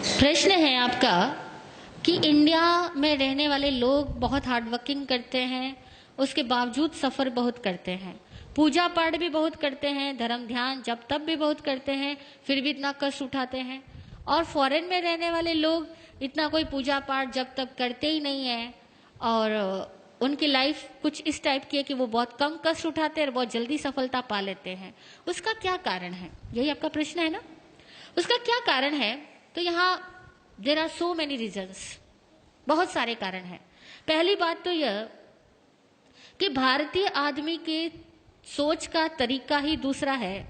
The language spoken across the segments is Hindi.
प्रश्न है आपका कि इंडिया में रहने वाले लोग बहुत हार्ड वर्किंग करते हैं, उसके बावजूद सफ़र बहुत करते हैं, पूजा पाठ भी बहुत करते हैं, धर्म ध्यान जब तब भी बहुत करते हैं, फिर भी इतना कष्ट उठाते हैं। और फॉरेन में रहने वाले लोग इतना कोई पूजा पाठ जब तब करते ही नहीं है और उनकी लाइफ कुछ इस टाइप की है कि वो बहुत कम कष्ट उठाते हैं और बहुत जल्दी सफलता पा लेते हैं। उसका क्या कारण है? यही आपका प्रश्न है ना। उसका क्या कारण है? तो यहाँ there are so many reasons, बहुत सारे कारण हैं। पहली बात तो यह कि भारतीय आदमी के सोच का तरीका ही दूसरा है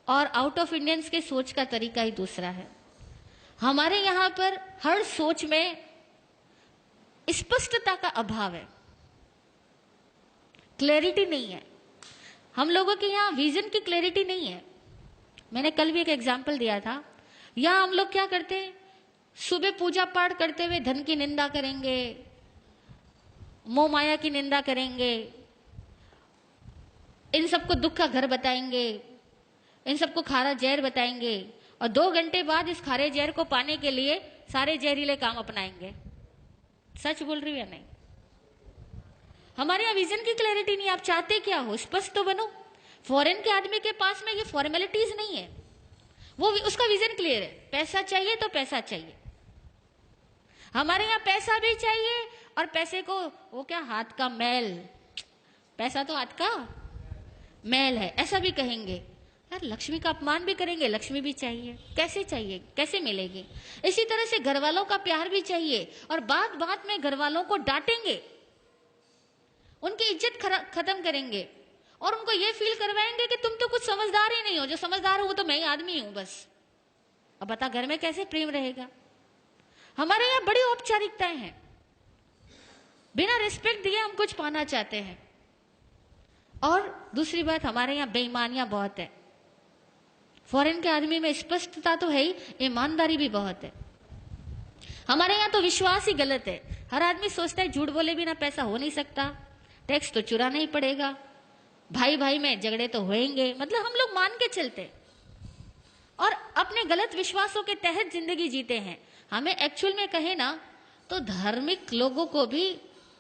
और आउट ऑफ इंडियंस के सोच का तरीका ही दूसरा है। हमारे यहाँ पर हर सोच में स्पष्टता का अभाव है, क्लैरिटी नहीं है। हम लोगों के यहाँ विजन की क्लैरिटी नहीं है। मैंने कल भी एक एग्जाम्पल दिया था। यहाँ हम लोग क्या करते हैं, सुबह पूजा पाठ करते हुए धन की निंदा करेंगे, मोह माया की निंदा करेंगे, इन सबको दुख का घर बताएंगे, इन सबको खारा जहर बताएंगे और 2 घंटे बाद इस खारे जहर को पाने के लिए सारे जहरीले काम अपनाएंगे। सच बोल रही हूं या नहीं? हमारे यहाँ विजन की क्लैरिटी नहीं। आप चाहते क्या हो, स्पष्ट तो बनो। फॉरेन के आदमी के पास में ये फॉर्मेलिटीज नहीं है, वो उसका विजन क्लियर है। पैसा चाहिए तो पैसा चाहिए। हमारे यहाँ पैसा भी चाहिए और पैसे को वो क्या, हाथ का मैल, पैसा तो हाथ का मैल है, ऐसा भी कहेंगे। यार लक्ष्मी का अपमान भी करेंगे, लक्ष्मी भी चाहिए। कैसे चाहिए, कैसे मिलेगी? इसी तरह से घर वालों का प्यार भी चाहिए और बात बात में घर वालों को डांटेंगे, उनकी इज्जत खत्म करेंगे और उनको ये फील करवाएंगे कि तुम तो कुछ समझदार ही नहीं हो, जो समझदार हो वो तो मैं ही आदमी हूं बस। अब बता घर में कैसे प्रेम रहेगा? हमारे यहाँ बड़ी औपचारिकताएं हैं, बिना रिस्पेक्ट दिए हम कुछ पाना चाहते हैं। और दूसरी बात, हमारे यहाँ बेईमानियां बहुत है। फॉरेन के आदमी में स्पष्टता तो है ही, ईमानदारी भी बहुत है। हमारे यहाँ तो विश्वास ही गलत है। हर आदमी सोचता है झूठ बोले बिना पैसा हो नहीं सकता, टैक्स तो चुराना ही पड़ेगा, भाई भाई में झगड़े तो होंगे, मतलब हम लोग मान के चलते और अपने गलत विश्वासों के तहत जिंदगी जीते हैं। हमें एक्चुअल में कहे ना तो धार्मिक लोगों को भी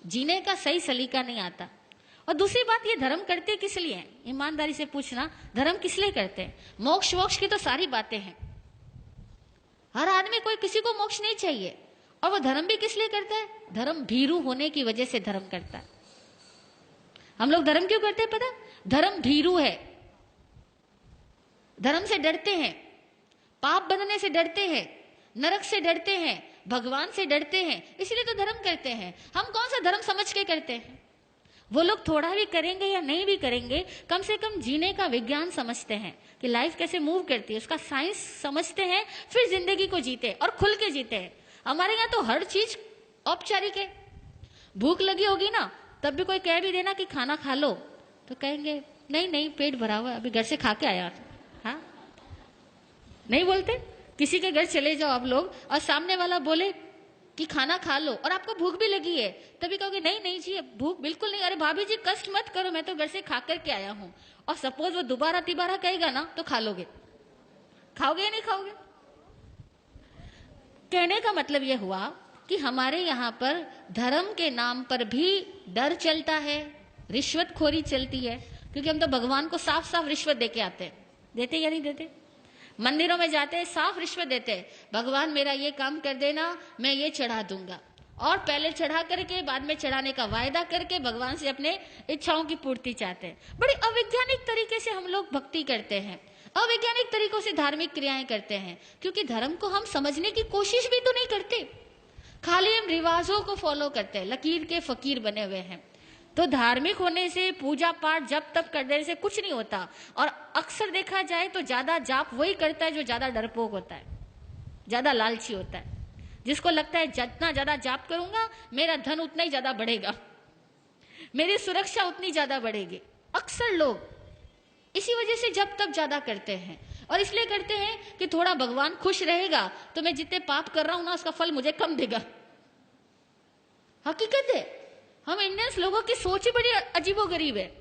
जीने का सही सलीका नहीं आता। और दूसरी बात, ये धर्म करते किस लिए हैं? ईमानदारी से पूछना, धर्म किस लिए करते हैं? मोक्ष वोक्ष की तो सारी बातें हैं। हर आदमी, कोई किसी को मोक्ष नहीं चाहिए। और वो धर्म भी किस लिए करता है? धर्म भीरू होने की वजह से धर्म करता है। हम लोग धर्म क्यों करते हैं पता? धर्म भीरू है, धर्म से डरते हैं, पाप बनने से डरते हैं, नरक से डरते हैं, भगवान से डरते हैं, इसलिए तो धर्म करते हैं। हम कौन सा धर्म समझ के करते हैं? वो लोग थोड़ा भी करेंगे या नहीं भी करेंगे, कम से कम जीने का विज्ञान समझते हैं कि लाइफ कैसे मूव करती है, उसका साइंस समझते हैं, फिर जिंदगी को जीते और खुल के जीते हैं। हमारे यहाँ तो हर चीज औपचारिक है। भूख लगी होगी ना, तब भी कोई कह भी देना कि खाना खा लो तो कहेंगे नहीं नहीं पेट भरा हुआ है, अभी घर से खा के आया। हाँ, नहीं बोलते? किसी के घर चले जाओ आप लोग और सामने वाला बोले कि खाना खा लो और आपको भूख भी लगी है, तभी कहोगे नहीं नहीं जी भूख बिल्कुल नहीं, अरे भाभी जी कष्ट मत करो, मैं तो घर से खा करके आया हूं। और सपोज वो दोबारा तिबारा कहेगा ना तो खा लोगे। खाओगे या नहीं खाओगे? कहने का मतलब यह हुआ कि हमारे यहाँ पर धर्म के नाम पर भी डर चलता है, रिश्वतखोरी चलती है, क्योंकि हम तो भगवान को साफ साफ रिश्वत देके आते हैं। देते या नहीं देते? मंदिरों में जाते हैं, साफ रिश्वत देते हैं, भगवान मेरा ये काम कर देना, मैं ये चढ़ा दूंगा। और पहले चढ़ा करके बाद में चढ़ाने का वायदा करके भगवान से अपने इच्छाओं की पूर्ति चाहते हैं। बड़ी अवैज्ञानिक तरीके से हम लोग भक्ति करते हैं, अवैज्ञानिक तरीकों से धार्मिक क्रियाएं करते हैं, क्योंकि धर्म को हम समझने की कोशिश भी तो नहीं करते, खाली हम रिवाजों को फॉलो करते हैं, लकीर के फकीर बने हुए हैं। तो धार्मिक होने से, पूजा पाठ जब तब कर देने से कुछ नहीं होता। और अक्सर देखा जाए तो ज्यादा जाप वही करता है जो ज्यादा डरपोक होता है, ज्यादा लालची होता है, जिसको लगता है जितना ज्यादा जाप करूंगा मेरा धन उतना ही ज्यादा बढ़ेगा, मेरी सुरक्षा उतनी ज्यादा बढ़ेगी। अक्सर लोग इसी वजह से जब तब ज्यादा करते हैं और इसलिए करते हैं कि थोड़ा भगवान खुश रहेगा तो मैं जितने पाप कर रहा हूं ना उसका फल मुझे कम देगा। हकीकत है, हम इंडियंस लोगों की सोच ही बड़ी अजीबोगरीब है।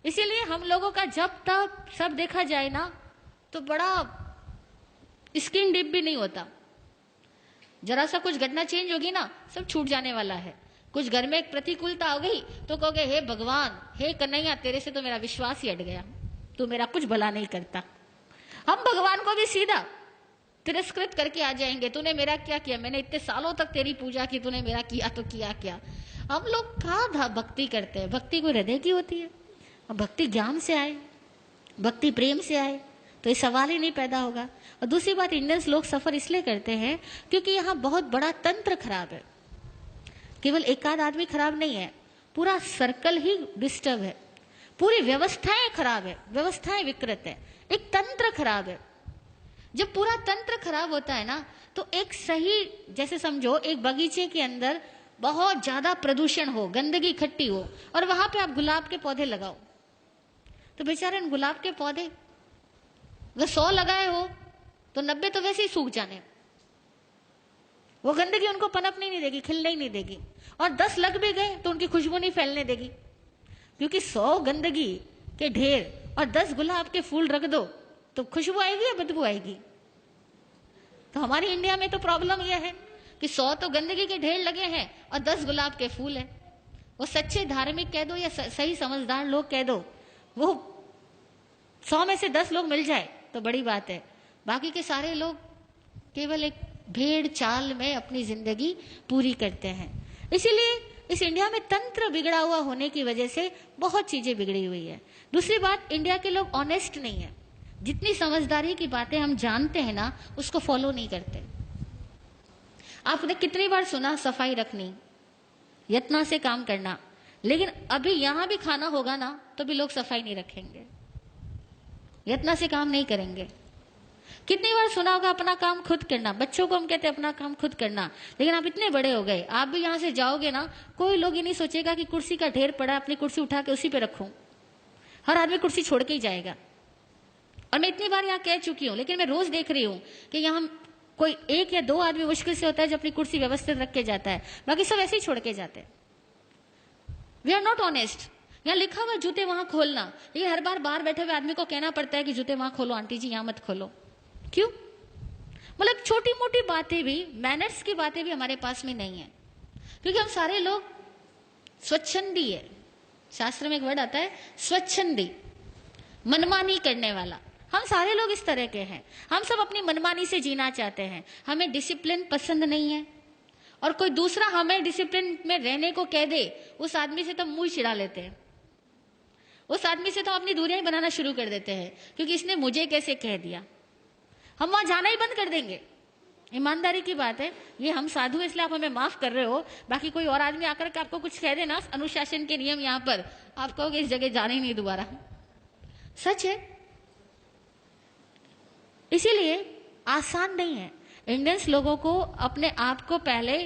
इसीलिए हम लोगों का जब तक सब देखा जाए ना तो बड़ा स्किन डीप भी नहीं होता। जरा सा कुछ घटना चेंज होगी ना, सब छूट जाने वाला है। कुछ घर में एक प्रतिकूलता हो गई तो कहोगे हे भगवान, हे कन्हैया, तेरे से तो मेरा विश्वास ही हट गया, तू मेरा कुछ भला नहीं करता। हम भगवान को भी सीधा तिरस्कृत करके आ जाएंगे, तूने मेरा क्या किया, मैंने इतने सालों तक तेरी पूजा की, तूने मेरा किया तो किया क्या। हम लोग कहाँ भक्ति करते हैं? भक्ति कोई हृदय की होती है? भक्ति ज्ञान से आए, भक्ति प्रेम से आए तो ये सवाल ही नहीं पैदा होगा। और दूसरी बात, इंडियंस लोग सफर इसलिए करते हैं क्योंकि यहाँ बहुत बड़ा तंत्र खराब है। केवल एक आध आदमी खराब नहीं है, पूरा सर्कल ही डिस्टर्ब है, पूरी व्यवस्थाएं खराब है, व्यवस्थाएं विकृत है, एक तंत्र खराब है। जब पूरा तंत्र खराब होता है ना, तो एक सही, जैसे समझो एक बगीचे के अंदर बहुत ज्यादा प्रदूषण हो, गंदगी इकट्ठी हो, और वहां पे आप गुलाब के पौधे लगाओ, तो बेचारे गुलाब के पौधे अगर 100 लगाए हो तो 90 तो वैसे ही सूख जाने, वो गंदगी उनको पनपने नहीं देगी, खिलने ही नहीं देगी। और 10 लग भी गए तो उनकी खुशबू नहीं फैलने देगी, क्योंकि 100 गंदगी के ढेर और 10 गुलाब के फूल रख दो तो खुशबू आएगी या बदबू आएगी। तो हमारी इंडिया में तो प्रॉब्लम यह है कि 100 तो गंदगी के ढेर लगे हैं और 10 गुलाब के फूल हैं। वो सच्चे धार्मिक कह दो या सही समझदार लोग कह दो, वो 100 में से 10 लोग मिल जाए तो बड़ी बात है, बाकी के सारे लोग केवल एक भेड़ चाल में अपनी जिंदगी पूरी करते हैं। इसीलिए इस इंडिया में तंत्र बिगड़ा हुआ होने की वजह से बहुत चीजें बिगड़ी हुई है। दूसरी बात, इंडिया के लोग ऑनेस्ट नहीं है, जितनी समझदारी की बातें हम जानते हैं ना, उसको फॉलो नहीं करते। आपने कितनी बार सुना सफाई रखनी, यत्न से काम करना, लेकिन अभी यहां भी खाना होगा ना तो भी लोग सफाई नहीं रखेंगे, यत्न से काम नहीं करेंगे। कितनी बार सुना होगा अपना काम खुद करना, बच्चों को हम कहते हैं अपना काम खुद करना, लेकिन आप इतने बड़े हो गए, आप भी यहां से जाओगे ना, कोई लोग ये नहीं सोचेगा कि कुर्सी का ढेर पड़ा, अपनी कुर्सी उठा के उसी पे रखूं। हर आदमी कुर्सी छोड़ के ही जाएगा। और मैं इतनी बार यहाँ कह चुकी हूं, लेकिन मैं रोज देख रही हूं कि यहाँ कोई 1 या 2 आदमी मुश्किल से होता है जो अपनी कुर्सी व्यवस्थित रख के जाता है, बाकी सब ऐसे ही छोड़ के जाते हैं। We are not honest. यहाँ लिखा हुआ जूते वहां खोलना, लेकिन हर बार बाहर बैठे हुए आदमी को कहना पड़ता है कि जूते वहां खोलो, आंटी जी यहाँ मत खोलो। क्यों? मतलब छोटी मोटी बातें भी, मैनर्स की बातें भी हमारे पास में नहीं है, क्योंकि हम सारे लोग स्वच्छंदी है। शास्त्र में एक वर्ड आता है स्वच्छंदी, मनमानी करने वाला। हम सारे लोग इस तरह के हैं, हम सब अपनी मनमानी से जीना चाहते हैं, हमें डिसिप्लिन पसंद नहीं है। और कोई दूसरा हमें डिसिप्लिन में रहने को कह दे, उस आदमी से तो मुंह चिढ़ा लेते हैं, उस आदमी से तो अपनी दूरियां बनाना शुरू कर देते हैं, क्योंकि इसने मुझे कैसे कह दिया। हम वहां जाना ही बंद कर देंगे। ईमानदारी की बात है, ये हम साधु इसलिए आप हमें माफ कर रहे हो, बाकी कोई और आदमी आकर के आपको कुछ कह देना, अनुशासन के नियम यहाँ पर, आप कहोगे इस जगह जाना ही नहीं दोबारा। सच है। इसीलिए आसान नहीं है। इंडियंस लोगों को अपने आप को पहले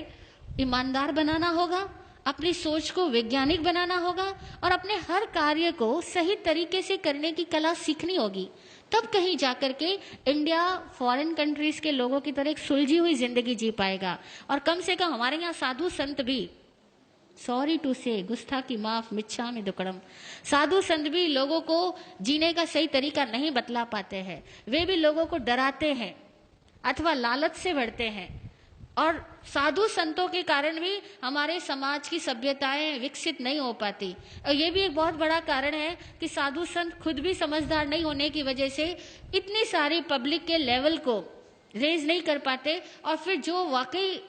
ईमानदार बनाना होगा, अपनी सोच को वैज्ञानिक बनाना होगा, और अपने हर कार्य को सही तरीके से करने की कला सीखनी होगी। तब कहीं जाकर के इंडिया फॉरेन कंट्रीज के लोगों की तरह एक सुलझी हुई जिंदगी जी पाएगा। और कम से कम हमारे यहाँ साधु संत भी, सॉरी टू से, गुस्ताखी माफ, मिच्छामि दुक्कडम, साधु संत भी लोगों को जीने का सही तरीका नहीं बतला पाते हैं। वे भी लोगों को डराते हैं अथवा लालच से भरते हैं, और साधु संतों के कारण भी हमारे समाज की सभ्यताएं विकसित नहीं हो पाती। और ये भी एक बहुत बड़ा कारण है कि साधु संत खुद भी समझदार नहीं होने की वजह से इतनी सारी पब्लिक के लेवल को रेज नहीं कर पाते, और फिर जो वाकई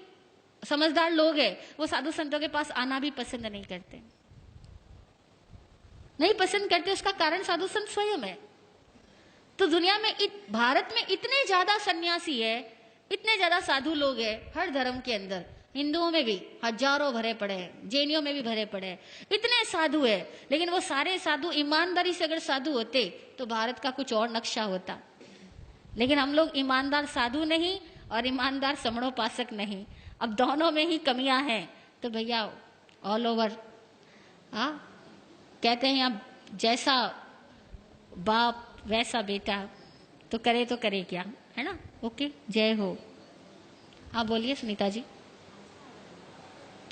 समझदार लोग हैं वो साधु संतों के पास आना भी पसंद नहीं करते, नहीं पसंद करते। उसका कारण साधु संत स्वयं है। तो दुनिया में भारत में इतने ज्यादा सन्यासी है, इतने ज्यादा साधु लोग हैं, हर धर्म के अंदर, हिंदुओं में भी हजारों भरे पड़े हैं, जैनियों में भी भरे पड़े हैं, इतने साधु है। लेकिन वो सारे साधु ईमानदारी से अगर साधु होते तो भारत का कुछ और नक्शा होता। लेकिन हम लोग ईमानदार साधु नहीं और ईमानदार समणोपासक नहीं, अब दोनों में ही कमियां हैं। तो भैया ऑल ओवर कहते हैं अब जैसा बाप वैसा बेटा, तो करे क्या, है ना। ओके, जय हो। हाँ बोलिए सुनीता जी।